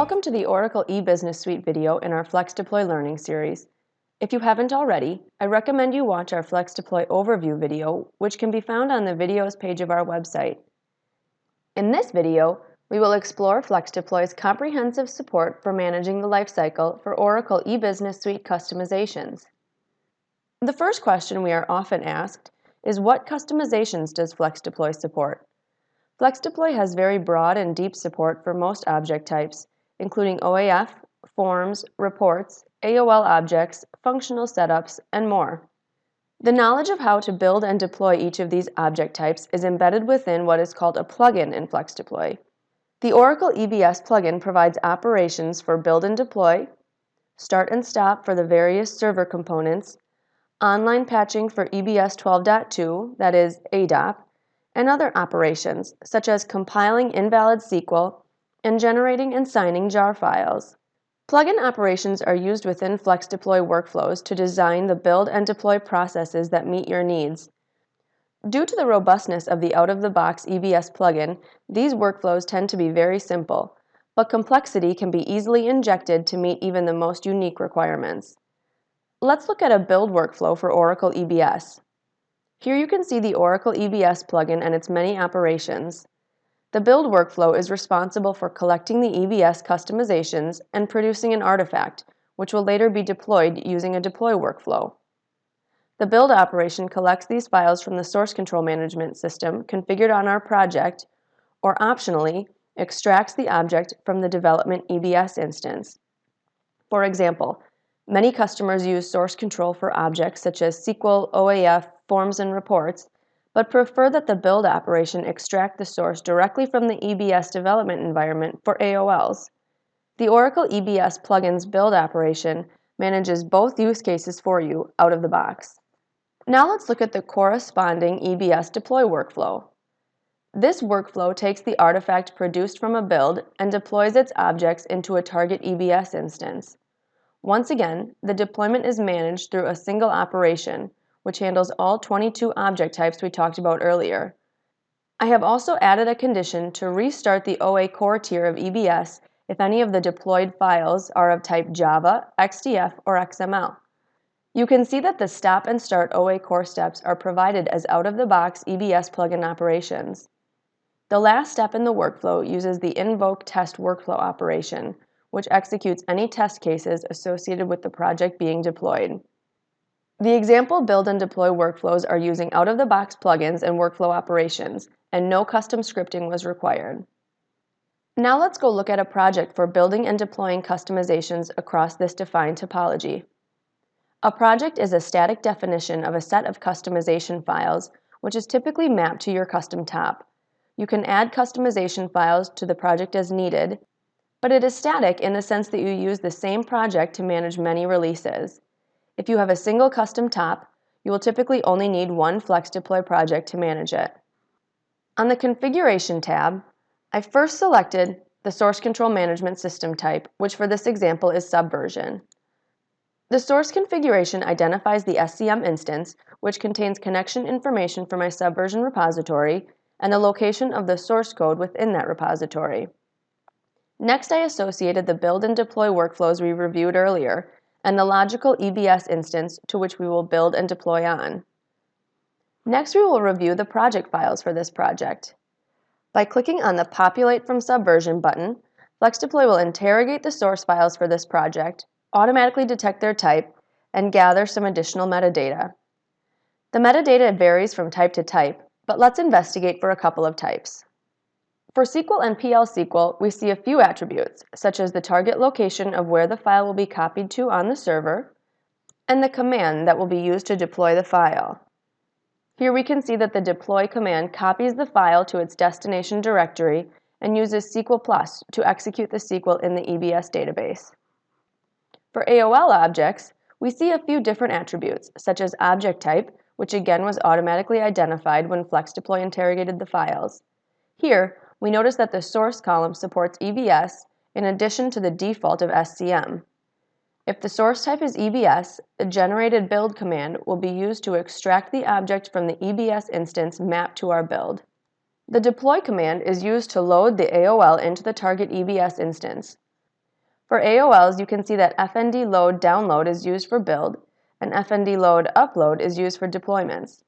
Welcome to the Oracle eBusiness Suite video in our FlexDeploy learning series. If you haven't already, I recommend you watch our FlexDeploy overview video, which can be found on the videos page of our website. In this video, we will explore FlexDeploy's comprehensive support for managing the lifecycle for Oracle eBusiness Suite customizations. The first question we are often asked is, what customizations does FlexDeploy support? FlexDeploy has very broad and deep support for most object types, including OAF, forms, reports, AOL objects, functional setups, and more. The knowledge of how to build and deploy each of these object types is embedded within what is called a plugin in FlexDeploy. The Oracle EBS plugin provides operations for build and deploy, start and stop for the various server components, online patching for EBS 12.2, that is ADOP, and other operations, such as compiling invalid SQL and generating and signing jar files. Plugin operations are used within FlexDeploy workflows to design the build and deploy processes that meet your needs. Due to the robustness of the out-of-the-box EBS plugin, these workflows tend to be very simple, but complexity can be easily injected to meet even the most unique requirements. Let's look at a build workflow for Oracle EBS. Here you can see the Oracle EBS plugin and its many operations. The build workflow is responsible for collecting the EBS customizations and producing an artifact, which will later be deployed using a deploy workflow. The build operation collects these files from the source control management system configured on our project, or optionally, extracts the object from the development EBS instance. For example, many customers use source control for objects such as SQL, OAF, forms, and reports, but prefer that the build operation extract the source directly from the EBS development environment for AOLs. The Oracle EBS plugin's build operation manages both use cases for you out of the box. Now let's look at the corresponding EBS deploy workflow. This workflow takes the artifact produced from a build and deploys its objects into a target EBS instance. Once again, the deployment is managed through a single operation, which handles all 22 object types we talked about earlier. I have also added a condition to restart the OA core tier of EBS if any of the deployed files are of type Java, XDF, or XML. You can see that the stop and start OA core steps are provided as out-of-the-box EBS plugin operations. The last step in the workflow uses the invoke test workflow operation, which executes any test cases associated with the project being deployed. The example build and deploy workflows are using out-of-the-box plugins and workflow operations, and no custom scripting was required. Now let's go look at a project for building and deploying customizations across this defined topology. A project is a static definition of a set of customization files, which is typically mapped to your custom top. You can add customization files to the project as needed, but it is static in the sense that you use the same project to manage many releases. If you have a single custom top, you will typically only need one FlexDeploy project to manage it. On the Configuration tab, I first selected the Source Control Management System type, which for this example is Subversion. The source configuration identifies the SCM instance, which contains connection information for my Subversion repository and the location of the source code within that repository. Next, I associated the build and deploy workflows we reviewed earlier and the logical EBS instance to which we will build and deploy on. Next, we will review the project files for this project. By clicking on the Populate from Subversion button, FlexDeploy will interrogate the source files for this project, automatically detect their type, and gather some additional metadata. The metadata varies from type to type, but let's investigate for a couple of types. For SQL and PL/SQL, we see a few attributes, such as the target location of where the file will be copied to on the server, and the command that will be used to deploy the file. Here we can see that the deploy command copies the file to its destination directory and uses SQL+ to execute the SQL in the EBS database. For AOL objects, we see a few different attributes, such as object type, which again was automatically identified when FlexDeploy interrogated the files. Here, we notice that the source column supports EBS in addition to the default of SCM. If the source type is EBS, a generated build command will be used to extract the object from the EBS instance mapped to our build. The deploy command is used to load the AOL into the target EBS instance. For AOLs, you can see that FND load download is used for build, and FND load upload is used for deployments.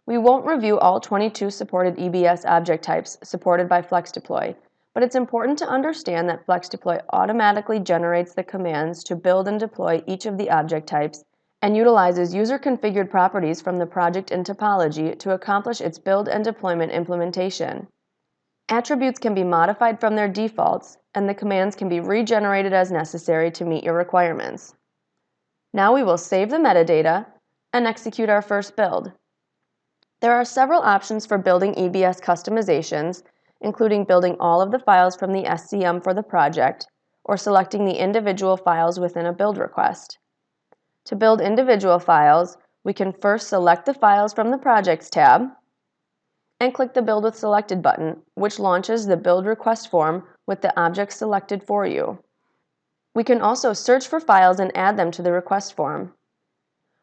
We won't review all 22 supported EBS object types supported by FlexDeploy, but it's important to understand that FlexDeploy automatically generates the commands to build and deploy each of the object types and utilizes user-configured properties from the project in topology to accomplish its build and deployment implementation. Attributes can be modified from their defaults, and the commands can be regenerated as necessary to meet your requirements. Now we will save the metadata and execute our first build. There are several options for building EBS customizations, including building all of the files from the SCM for the project, or selecting the individual files within a build request. To build individual files, we can first select the files from the Projects tab and click the Build with Selected button, which launches the build request form with the objects selected for you. We can also search for files and add them to the request form.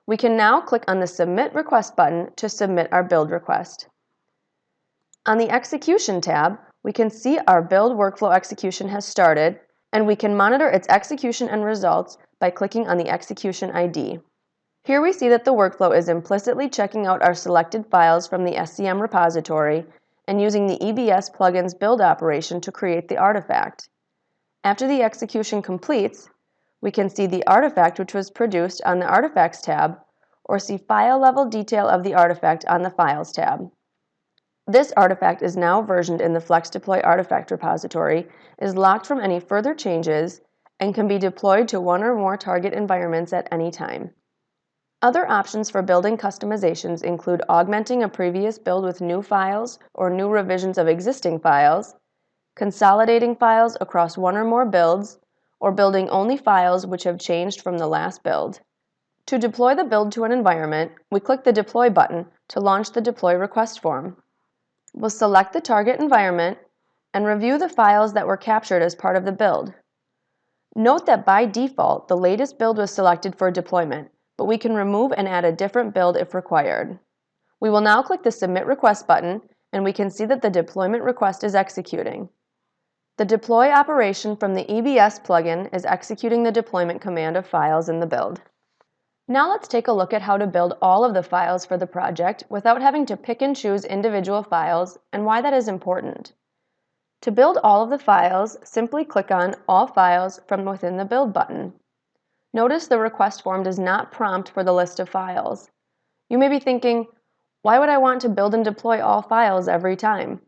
We can now click on the Submit Request button to submit our build request. On the Execution tab, we can see our build workflow execution has started, and we can monitor its execution and results by clicking on the Execution ID. Here we see that the workflow is implicitly checking out our selected files from the SCM repository and using the EBS plugin's build operation to create the artifact. After the execution completes, we can see the artifact which was produced on the Artifacts tab, or see file-level detail of the artifact on the Files tab. This artifact is now versioned in the FlexDeploy artifact repository, is locked from any further changes, and can be deployed to one or more target environments at any time. Other options for building customizations include augmenting a previous build with new files or new revisions of existing files, consolidating files across one or more builds, or building only files which have changed from the last build. To deploy the build to an environment, we click the Deploy button to launch the Deploy request form. We'll select the target environment and review the files that were captured as part of the build. Note that by default, the latest build was selected for deployment, but we can remove and add a different build if required. We will now click the Submit Request button, and we can see that the deployment request is executing. The deploy operation from the EBS plugin is executing the deployment command of files in the build. Now let's take a look at how to build all of the files for the project without having to pick and choose individual files and why that is important. To build all of the files, simply click on All Files from within the Build button. Notice the request form does not prompt for the list of files. You may be thinking, why would I want to build and deploy all files every time?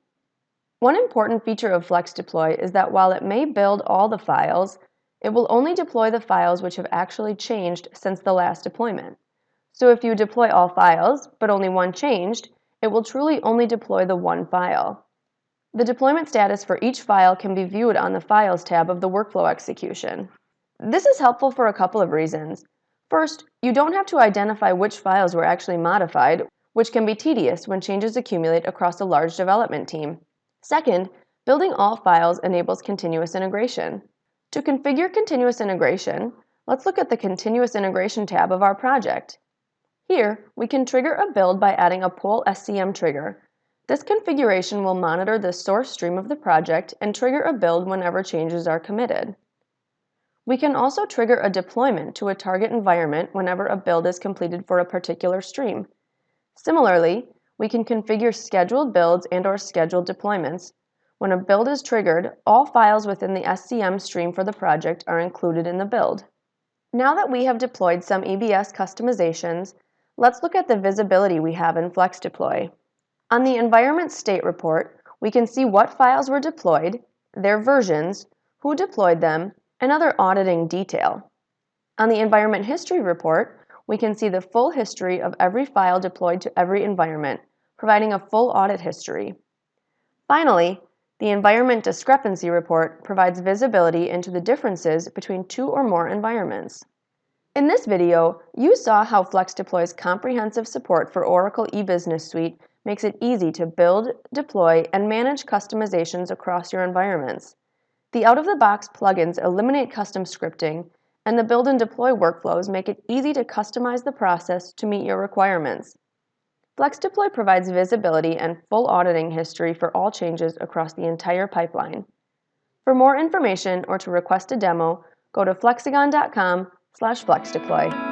One important feature of FlexDeploy is that while it may build all the files, it will only deploy the files which have actually changed since the last deployment. So if you deploy all files, but only one changed, it will truly only deploy the one file. The deployment status for each file can be viewed on the Files tab of the workflow execution. This is helpful for a couple of reasons. First, you don't have to identify which files were actually modified, which can be tedious when changes accumulate across a large development team. Second, building all files enables continuous integration. To configure continuous integration, let's look at the Continuous Integration tab of our project. Here, we can trigger a build by adding a poll SCM trigger. This configuration will monitor the source stream of the project and trigger a build whenever changes are committed. We can also trigger a deployment to a target environment whenever a build is completed for a particular stream. Similarly, we can configure scheduled builds and/or scheduled deployments. When a build is triggered, all files within the SCM stream for the project are included in the build. Now that we have deployed some EBS customizations, let's look at the visibility we have in FlexDeploy. On the Environment State report, we can see what files were deployed, their versions, who deployed them, and other auditing detail. On the Environment History report, we can see the full history of every file deployed to every environment, providing a full audit history. Finally, the Environment Discrepancy report provides visibility into the differences between two or more environments. In this video, you saw how FlexDeploy's comprehensive support for Oracle eBusiness Suite makes it easy to build, deploy, and manage customizations across your environments. The out-of-the-box plugins eliminate custom scripting, and the build and deploy workflows make it easy to customize the process to meet your requirements. FlexDeploy provides visibility and full auditing history for all changes across the entire pipeline. For more information or to request a demo, go to flexagon.com/FlexDeploy.